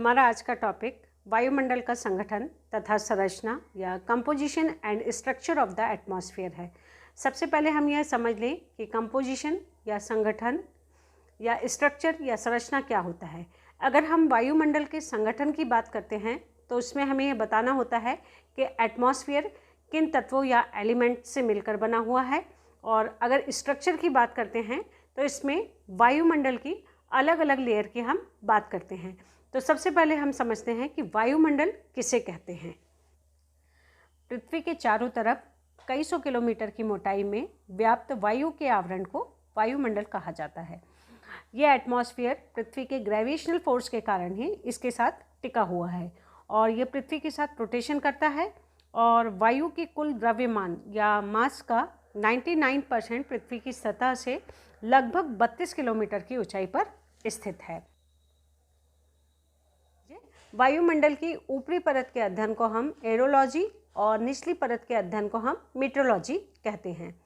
हमारा आज का टॉपिक वायुमंडल का संगठन तथा संरचना या composition and structure of the atmosphere है। सबसे पहले हम यह समझ लें कि कंपोजिशन या संगठन या स्ट्रक्चर या संरचना क्या होता है। अगर हम वायुमंडल के संगठन की बात करते हैं तो उसमें हमें यह बताना होता है कि एटमॉस्फेयर किन तत्वों या एलिमेंट से मिलकर बना हुआ है। और अगर स्ट्रक्चर की बात करते हैं तो इसमें वायुमंडल की अलग अलग लेयर की हम बात करते हैं। तो सबसे पहले हम समझते हैं कि वायुमंडल किसे कहते हैं। पृथ्वी के चारों तरफ कई सौ किलोमीटर की मोटाई में व्याप्त वायु के आवरण को वायुमंडल कहा जाता है। यह एटमॉस्फेयर पृथ्वी के ग्रेविटेशनल फोर्स के कारण ही इसके साथ टिका हुआ है और यह पृथ्वी के साथ रोटेशन करता है और वायु के कुल द्रव्यमान या मास का 99% पृथ्वी की सतह से लगभग 32 किलोमीटर की ऊंचाई पर स्थित है। वायुमंडल की ऊपरी परत के अध्ययन को हम एरोलॉजी और निचली परत के अध्ययन को हम मीटरोलॉजी कहते हैं।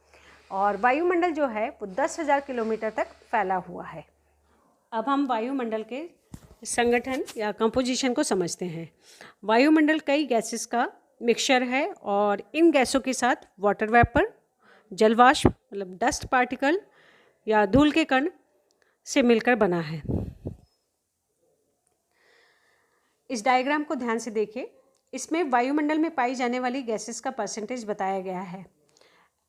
और वायुमंडल जो है वो 10,000 किलोमीटर तक फैला हुआ है। अब हम वायुमंडल के संगठन या कंपोजिशन को समझते हैं। वायुमंडल कई गैसेस का मिक्सचर है और इन गैसों के साथ वाटर वेपर, जलवाष्प मतलब डस्ट पार्टिकल या धूल के कण से मिलकर बना है। इस डायग्राम को ध्यान से देखिए। इसमें वायुमंडल में पाई जाने वाली गैसेस का परसेंटेज बताया गया है।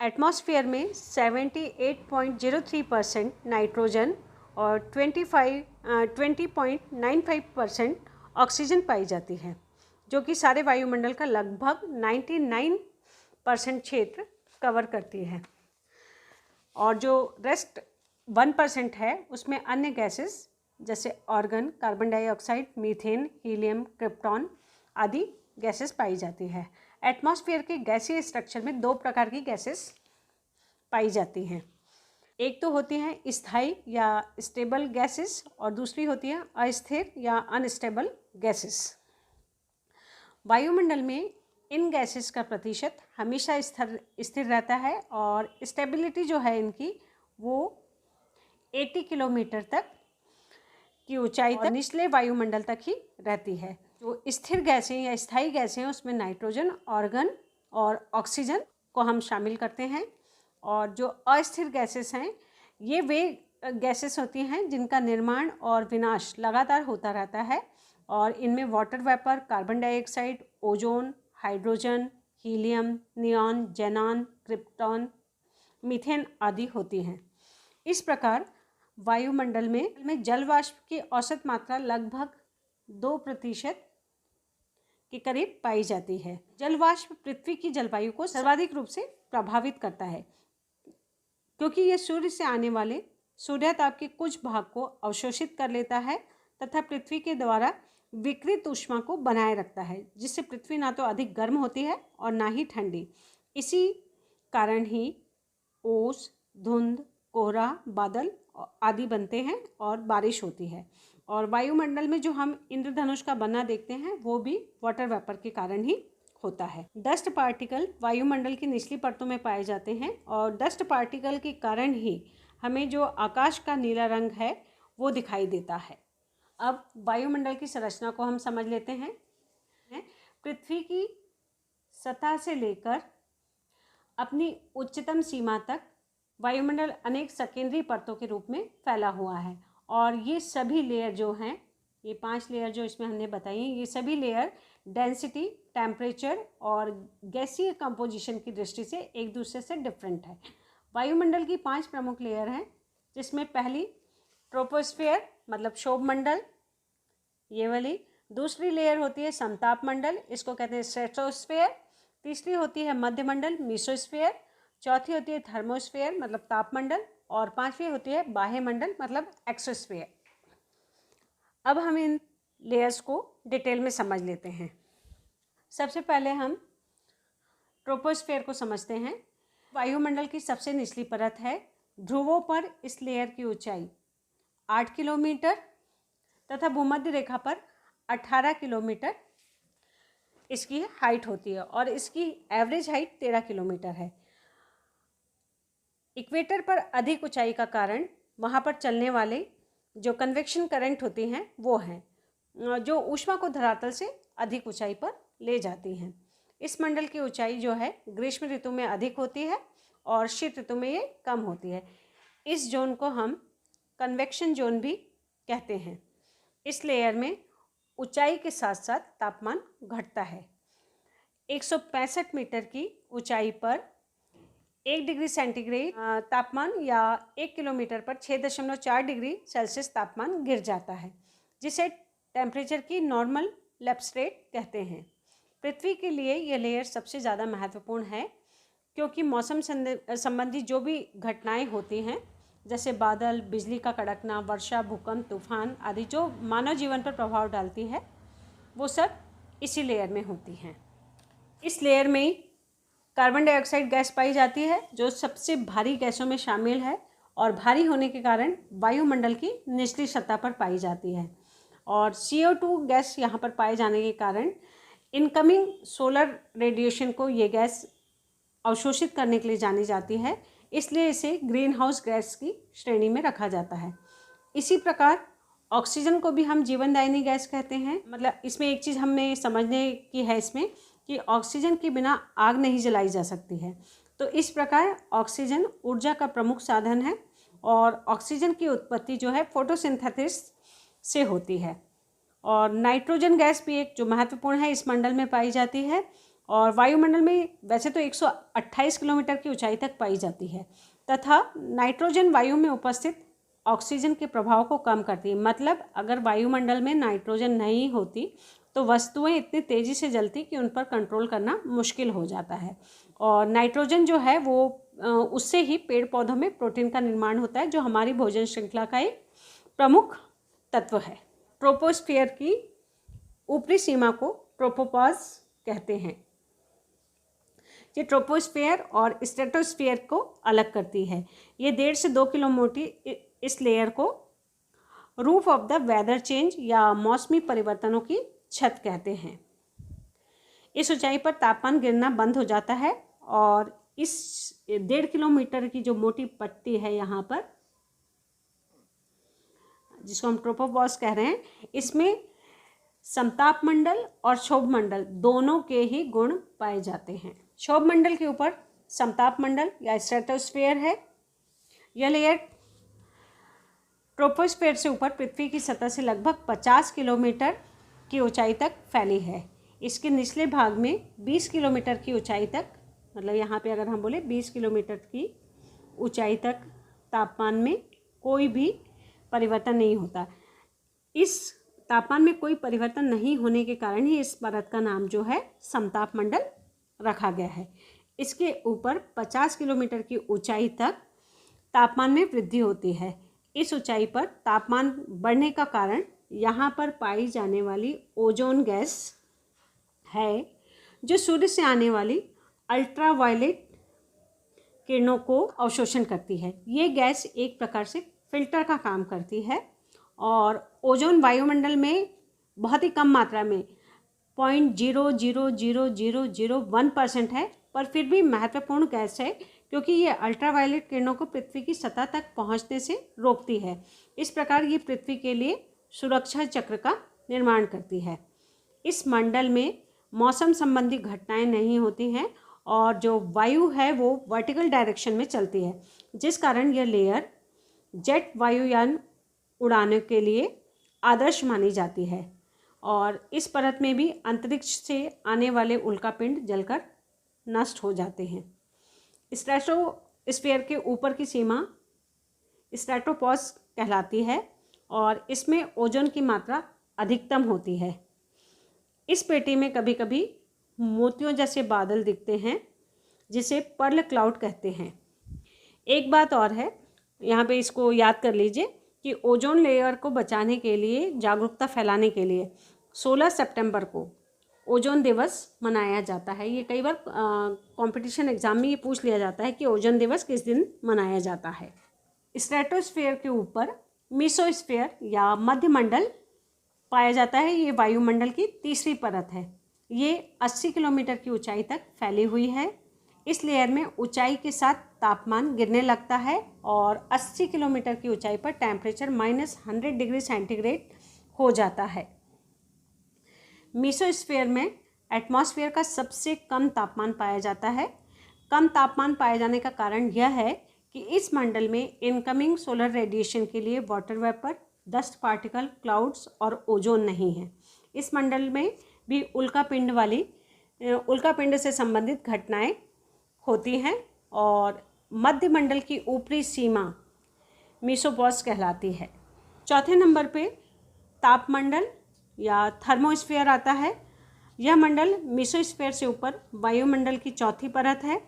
एटमॉस्फेयर में 78.03% नाइट्रोजन और 20.95% ऑक्सीजन पाई जाती है, जो कि सारे वायुमंडल का लगभग 99% क्षेत्र कवर करती है। और जो रेस्ट 1% है उसमें अन्य गैसेस जैसे organ, carbon dioxide, methane, helium, krypton आदि गैसेस पाई जाती है। एटमॉस्फेयर के गैसीय स्ट्रक्चर में दो प्रकार की गैसेस पाई जाती हैं। एक तो होती हैं स्थायी या स्टेबल गैसेस और दूसरी होती है अस्थिर या अनस्टेबल गैसेस। वायुमंडल में इन गैसेस का प्रतिशत हमेशा स्थिर रहता है और स्टेबिलिटी जो है इनकी वो 80 किलोमीटर तक की ऊंचाई तक निचले वायुमंडल तक ही रहती है। जो स्थिर गैसें या स्थायी गैसें हैं उसमें नाइट्रोजन, ऑर्गन और ऑक्सीजन को हम शामिल करते हैं। और जो अस्थिर गैसेस हैं ये वे गैसेस होती हैं जिनका निर्माण और विनाश लगातार होता रहता है और इनमें water vapour, carbon dioxide, ozone, hydrogen, helium, neon, xenon, krypton, methane आदि होती हैं। इस प्रकार वायुमंडल में जल वाष्प की औसत मात्रा लगभग 2% के करीब पाई जाती है। जल वाष्प पृथ्वी की जलवायु को सर्वाधिक रूप से प्रभावित करता है क्योंकि यह सूर्य से आने वाले सूर्यताप के कुछ भाग को अवशोषित कर लेता है तथा पृथ्वी के द्वारा विकिरित ऊष्मा को बनाए रखता है, जिससे पृथ्वी ना तो अधिक गर्म होती है और ना ही ठंडी। इसी कारण ही ओस, धुंध, कोहरा, बादल आदि बनते हैं और बारिश होती है। और वायुमंडल में जो हम इंद्रधनुष का बना देखते हैं वो भी वाटर वेपर के कारण ही होता है। डस्ट पार्टिकल वायुमंडल की निचली परतों में पाए जाते हैं और डस्ट पार्टिकल के कारण ही हमें जो आकाश का नीला रंग है वो दिखाई देता है। अब वायुमंडल की संरचना को हम समझ लेते हैं। पृथ्वी की सतह से लेकर अपनी उच्चतम सीमा तक वायुमंडल अनेक सकेंद्रीय परतों के रूप में फैला हुआ है और ये सभी लेयर जो हैं, ये 5 लेयर जो इसमें हमने बताई हैं, ये सभी लेयर डेंसिटी, टेम्परेचर और गैसीय कंपोजिशन की दृष्टि से एक दूसरे से डिफरेंट है। वायुमंडल की 5 प्रमुख लेयर हैं, जिसमें पहली ट्रोपोस्फेयर मतलब क्षोभमंडल, ये वाली। दूसरी लेयर होती है समताप मंडल, इसको कहते हैं स्ट्रेटोस्फेयर। तीसरी होती है मध्यमंडल मीसोस्फेयर। चौथी होती है थर्मोस्फेयर मतलब तापमंडल और पांचवी होती है बाह्य मंडल मतलब एक्सोस्फेयर। अब हम इन लेयर्स को डिटेल में समझ लेते हैं। सबसे पहले हम ट्रोपोस्फेयर को समझते हैं। वायुमंडल की सबसे निचली परत है। ध्रुवों पर इस लेयर की ऊंचाई 8 किलोमीटर तथा भूमध्य रेखा पर 18 किलोमीटर इसकी हाइट होती है और इसकी एवरेज हाइट 13 किलोमीटर है। इक्वेटर पर अधिक ऊंचाई का कारण वहाँ पर चलने वाले जो कन्वेक्शन करंट होती हैं वो हैं। जो ऊष्मा को धरातल से अधिक ऊंचाई पर ले जाती हैं। इस मंडल की ऊंचाई जो है ग्रीष्म ऋतु में अधिक होती है और शीत ऋतु में ये कम होती है। इस जोन को हम कन्वेक्शन जोन भी कहते हैं। इस लेयर में ऊंचाई के साथ साथ तापमान घटता है। 165 मीटर की ऊंचाई पर 1 डिग्री सेंटीग्रेड तापमान या 1 किलोमीटर पर 6.4 डिग्री सेल्सियस तापमान गिर जाता है, जिसे टेम्परेचर की नॉर्मल लैप्स रेट कहते हैं। पृथ्वी के लिए यह लेयर सबसे ज़्यादा महत्वपूर्ण है, क्योंकि मौसम संबंधी जो भी घटनाएं होती हैं, जैसे बादल, बिजली का कड़कना, वर्षा, भूकंप, तूफान आदि जो मानव जीवन पर प्रभाव डालती है, वो सब इसी लेयर में होती हैं। इस लेयर में कार्बन डाइऑक्साइड गैस पाई जाती है, जो सबसे भारी गैसों में शामिल है और भारी होने के कारण वायुमंडल की निचली सतह पर पाई जाती है। और CO2 गैस यहाँ पर पाए जाने के कारण इनकमिंग सोलर रेडिएशन को ये गैस अवशोषित करने के लिए जानी जाती है, इसलिए इसे ग्रीन हाउस गैस की श्रेणी में रखा जाता है। इसी प्रकार ऑक्सीजन को भी हम जीवनदायिनी गैस कहते हैं। मतलब इसमें एक चीज़ हमें समझने की है इसमें कि ऑक्सीजन के बिना आग नहीं जलाई जा सकती है। तो इस प्रकार ऑक्सीजन ऊर्जा का प्रमुख साधन है और ऑक्सीजन की उत्पत्ति जो है फोटोसिंथेसिस से होती है। और नाइट्रोजन गैस भी एक जो महत्वपूर्ण है इस मंडल में पाई जाती है और वायुमंडल में वैसे तो 128 किलोमीटर की ऊंचाई तक पाई जाती है, तथा नाइट्रोजन वायु में उपस्थित ऑक्सीजन के प्रभाव को कम करती है। मतलब अगर वायुमंडल में नाइट्रोजन नहीं होती तो वस्तुएं इतनी तेज़ी से जलती कि उन पर कंट्रोल करना मुश्किल हो जाता है। और नाइट्रोजन जो है वो उससे ही पेड़ पौधों में प्रोटीन का निर्माण होता है, जो हमारी भोजन श्रृंखला का एक प्रमुख तत्व है। ट्रोपोस्फियर की ऊपरी सीमा को ट्रोपोपॉज कहते हैं। ये ट्रोपोस्फियर और स्ट्रेटोस्फियर को अलग करती है। ये 1.5 से 2 किलो मोटी इस लेयर को roof of the weather change या मौसमी परिवर्तनों की छत कहते हैं। इस ऊंचाई पर तापमान गिरना बंद हो जाता है और इस 1.5 किलोमीटर की जो मोटी पट्टी है यहाँ पर, जिसको हम ट्रोपोपॉज कह रहे हैं, इसमें समताप मंडल और क्षोभ मंडल दोनों के ही गुण पाए जाते हैं। क्षोभ मंडल के ऊपर समताप मंडल या स्ट्रेटोस्फीयर है। यह लेयर ट्रोपोस्फीयर से ऊपर पृथ्वी की सतह से लगभग 50 किलोमीटर की ऊंचाई तक फैली है। इसके निचले भाग में 20 किलोमीटर की ऊंचाई तक, मतलब यहाँ पे अगर हम बोले 20 किलोमीटर की ऊंचाई तक तापमान में कोई भी परिवर्तन नहीं होता। इस तापमान में कोई परिवर्तन नहीं होने के कारण ही इस परत का नाम जो है समताप मंडल रखा गया है। इसके ऊपर 50 किलोमीटर की ऊंचाई तक तापमान में वृद्धि होती है। इस ऊंचाई पर तापमान बढ़ने का कारण यहाँ पर पाई जाने वाली ओजोन गैस है, जो सूर्य से आने वाली अल्ट्रावायलेट किरणों को अवशोषण करती है। ये गैस एक प्रकार से फिल्टर का काम करती है और ओजोन वायुमंडल में बहुत ही कम मात्रा में 0.00001% है, पर फिर भी महत्वपूर्ण गैस है, क्योंकि ये अल्ट्रावायलेट किरणों को पृथ्वी की सतह तक पहुंचने से रोकती है। इस प्रकार ये पृथ्वी के लिए सुरक्षा चक्र का निर्माण करती है। इस मंडल में मौसम संबंधी घटनाएं नहीं होती हैं और जो वायु है वो वर्टिकल डायरेक्शन में चलती है, जिस कारण यह लेयर जेट वायुयान उड़ाने के लिए आदर्श मानी जाती है। और इस परत में भी अंतरिक्ष से आने वाले उल्कापिंड जलकर नष्ट हो जाते हैं। स्ट्रेटोस्फीयर के ऊपर की सीमा स्ट्रेटोपॉज कहलाती है और इसमें ओजोन की मात्रा अधिकतम होती है। इस पेटी में कभी कभी मोतियों जैसे बादल दिखते हैं, जिसे पर्ल क्लाउड कहते हैं। एक बात और है, यहाँ पे इसको याद कर लीजिए कि ओजोन लेयर को बचाने के लिए, जागरूकता फैलाने के लिए 16 सितंबर को ओजोन दिवस मनाया जाता है। ये कई बार कंपटीशन एग्जाम में ये पूछ लिया जाता है कि ओजोन दिवस किस दिन मनाया जाता है। स्ट्रेटोस्फीयर के ऊपर मेसोस्फीयर या मध्यमंडल पाया जाता है। ये वायुमंडल की तीसरी परत है। ये 80 किलोमीटर की ऊंचाई तक फैली हुई है। इस लेयर में ऊंचाई के साथ तापमान गिरने लगता है और 80 किलोमीटर की ऊंचाई पर टेम्परेचर -100 डिग्री सेंटीग्रेड हो जाता है। मीसोस्फीयर में एटमॉस्फेयर का सबसे कम तापमान पाया जाता है। कम तापमान पाए जाने का कारण यह है कि इस मंडल में इनकमिंग सोलर रेडिएशन के लिए water vapour, dust particle, clouds और ओजोन नहीं है। इस मंडल में भी उल्कापिंड से संबंधित घटनाएं होती हैं और मध्य मंडल की ऊपरी सीमा मीसोपॉज कहलाती है। चौथे नंबर पे तापमंडल या थर्मोस्फीयर आता है। यह मंडल मीसोस्फीयर से ऊपर वायुमंडल की चौथी परत है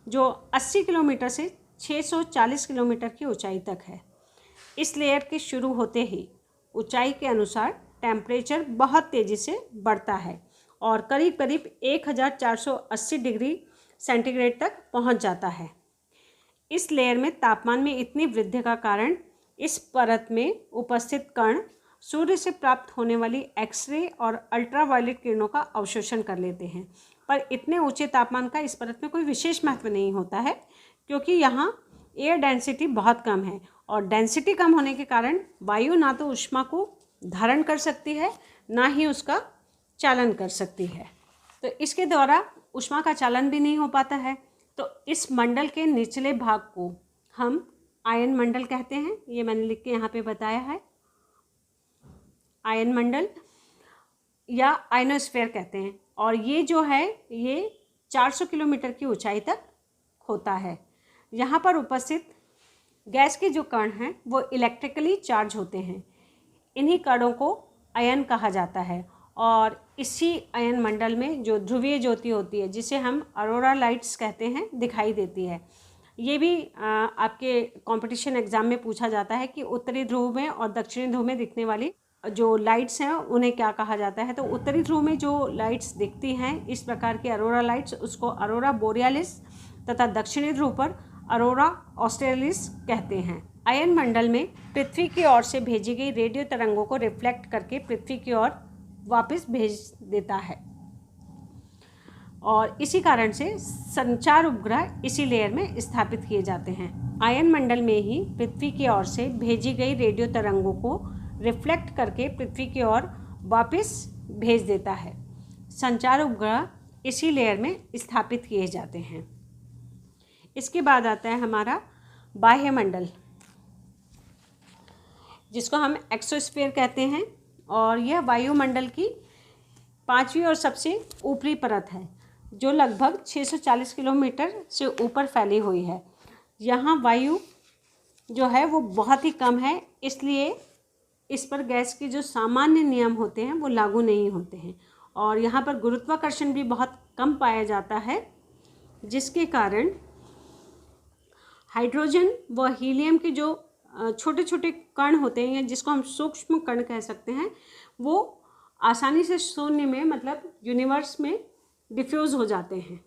जो 80 किलोमीटर से 640 किलोमीटर की ऊंचाई तक है। इस लेयर के शुरू होते ही ऊंचाई के अनुसार टेम्परेचर बहुत तेज़ी से बढ़ता है और करीब करीब 1480 डिग्री सेंटीग्रेड तक पहुंच जाता है। इस लेयर में तापमान में इतनी वृद्धि का कारण इस परत में उपस्थित कण सूर्य से प्राप्त होने वाली एक्सरे और अल्ट्रावायलेट किरणों का अवशोषण कर लेते हैं। पर इतने ऊंचे तापमान का इस परत में कोई विशेष महत्व नहीं होता है क्योंकि यहाँ एयर डेंसिटी बहुत कम है और डेंसिटी कम होने के कारण वायु ना तो ऊष्मा को धारण कर सकती है ना ही उसका चालन कर सकती है, तो इसके द्वारा ऊष्मा का चालन भी नहीं हो पाता है। तो इस मंडल के निचले भाग को हम आयन मंडल कहते हैं। ये मैंने लिख के यहाँ पे बताया है, आयन मंडल या आयनोस्फीयर कहते हैं। और ये जो है ये 400 किलोमीटर की ऊंचाई तक होता है। यहाँ पर उपस्थित गैस के जो कण हैं वो इलेक्ट्रिकली चार्ज होते हैं। इन्हीं कणों को अयन कहा जाता है और इसी अयन मंडल में जो ध्रुवीय ज्योति होती है जिसे हम अरोरा लाइट्स कहते हैं दिखाई देती है। ये भी आपके कंपटीशन एग्ज़ाम में पूछा जाता है कि उत्तरी ध्रुव में और दक्षिणी ध्रुव में दिखने वाली जो लाइट्स हैं उन्हें क्या कहा जाता है। तो उत्तरी ध्रुव में जो लाइट्स दिखती हैं इस प्रकार की अरोरा लाइट्स उसको अरोरा बोरियालिस तथा दक्षिणी ध्रुव पर अरोरा ऑस्ट्रेलिस कहते हैं। अयन मंडल में पृथ्वी की ओर से भेजी गई रेडियो तरंगों को रिफ्लेक्ट करके पृथ्वी की ओर वापस भेज देता है और इसी कारण से संचार उपग्रह इसी लेयर में स्थापित किए जाते हैं। अयन मंडल में ही पृथ्वी की ओर से भेजी गई रेडियो तरंगों को रिफ्लेक्ट करके पृथ्वी की ओर वापस भेज देता है। संचार उपग्रह इसी लेयर में स्थापित किए जाते हैं। इसके बाद आता है हमारा बाह्य मंडल जिसको हम एक्सोस्फीयर कहते हैं और यह वायुमंडल की पांचवी और सबसे ऊपरी परत है जो लगभग 640 किलोमीटर से ऊपर फैली हुई है। यहाँ वायु जो है वो बहुत ही कम है, इसलिए इस पर गैस के जो सामान्य नियम होते हैं वो लागू नहीं होते हैं और यहाँ पर गुरुत्वाकर्षण भी बहुत कम पाया जाता है जिसके कारण हाइड्रोजन व हीलियम के जो छोटे छोटे कण होते हैं जिसको हम सूक्ष्म कण कह सकते हैं वो आसानी से शून्य में मतलब यूनिवर्स में डिफ्यूज़ हो जाते हैं।